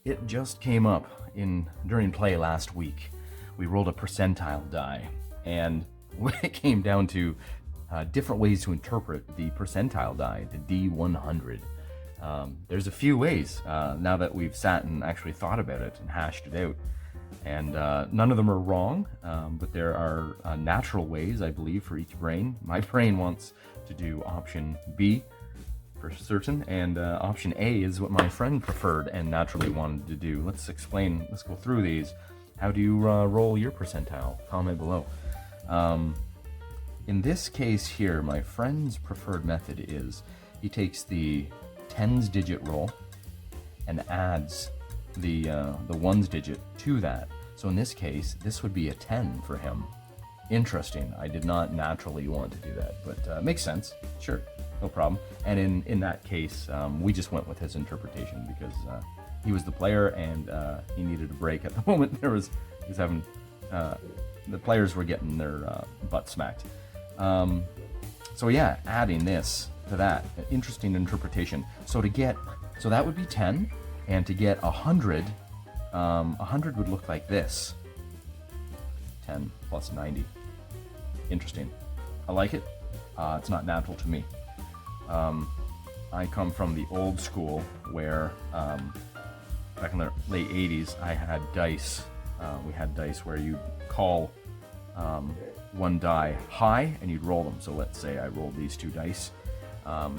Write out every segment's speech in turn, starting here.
It just came up during play last week. We rolled a percentile die, and it came down to different ways to interpret the percentile die, the D100. There's a few ways now that we've sat and actually thought about it and hashed it out. And none of them are wrong, but there are natural ways, I believe, for each brain. My brain wants to do option B for certain, and option A is what my friend preferred and naturally wanted to do. Let's go through these. How do you roll your percentile? Comment below. In this case here, my friend's preferred method is he takes the tens digit roll and adds the ones digit to that. So in this case, this would be a 10 for him. Interesting. I did not naturally want to do that, but makes sense. Sure, no problem. And in that case, we just went with his interpretation because he was the player and he needed a break at the moment. He was having the players were getting their butt smacked. So yeah, adding this to that, interesting interpretation. So that would be 10, and to get 100, 100 would look like this. 10 plus 90. Interesting. I like it. It's not natural to me. I come from the old school where back in the late 80s, I had dice. We had dice where you'd call one die high and you'd roll them. So let's say I rolled these two dice.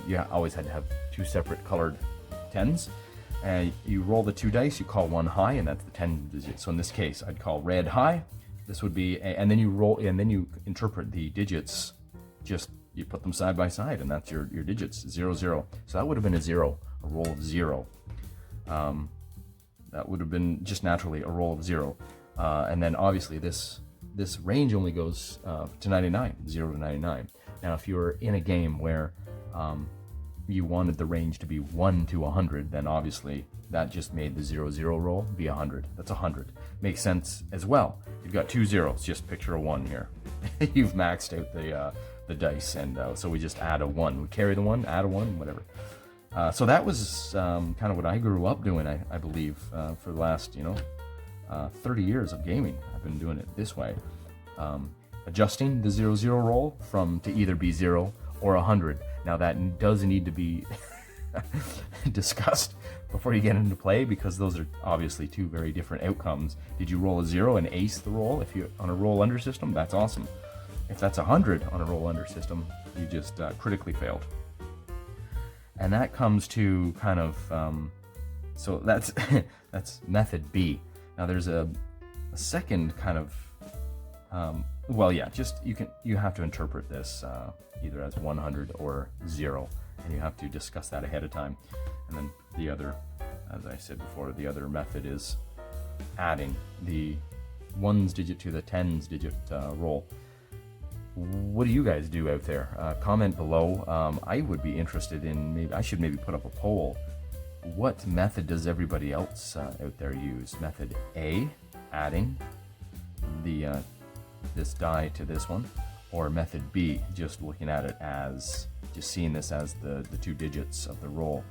You always had to have two separate colored tens. And you roll the two dice, you call one high, and that's the 10 digit. So in this case, I'd call red high. This would be, and then you roll, and then you interpret the digits. Just you put them side by side, and that's your digits, 0, 0. So that would have been a 0, a roll of 0. That would have been just naturally a roll of 0. And then obviously this range only goes to 99, 0 to 99. Now if you were in a game where you wanted the range to be 1 to 100, then obviously that just made the 0, 0 roll be 100. That's 100. Makes sense as well. You've got two zeros, just picture a 1 here. You've maxed out the dice, and so we just add a 1. We carry the 1, add a 1, whatever. So that was kind of what I grew up doing, I believe, for the last 30 years of gaming. I've been doing it this way. Adjusting the 0, 0 roll to either be 0 or 100. Now that does need to be discussed before you get into play, because those are obviously two very different outcomes. Did you roll a 0 and ace the roll? If you on a roll under system, that's awesome. If that's 100 on a roll under system, you just critically failed. And that comes to kind of so that's that's method B. Now there's a second kind of well, yeah, just you have to interpret this either as 100 or 0, and you have to discuss that ahead of time. And then the other, as I said before, the other method is adding the ones digit to the tens digit roll. What do you guys do out there? Comment below. I would be interested in, I should maybe put up a poll. What method does everybody else out there use? Method A, adding this die to this one, or method B, just looking at it as, just seeing this as the two digits of the roll.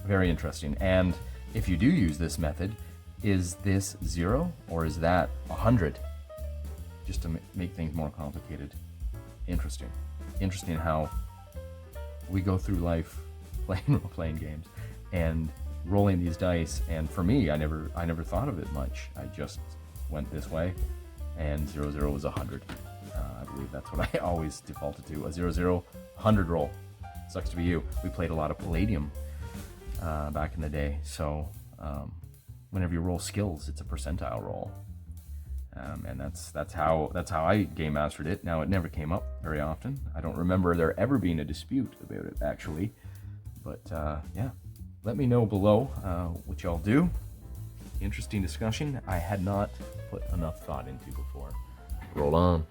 Very interesting. And if you do use this method, is this 0 or is that 100? Just to make things more complicated. Interesting. Interesting how we go through life playing role-playing games and rolling these dice. And for me, I never thought of it much. I just went this way, and 0, 0 was 100. I believe that's what I always defaulted to, a 0, 0, 100 roll. Sucks to be you. We played a lot of Palladium back in the day, so whenever you roll skills, it's a percentile roll. And that's how I game mastered it. Now, it never came up very often. I don't remember there ever being a dispute about it, actually. But yeah, let me know below what y'all do. Interesting discussion I had not put enough thought into before. Roll on.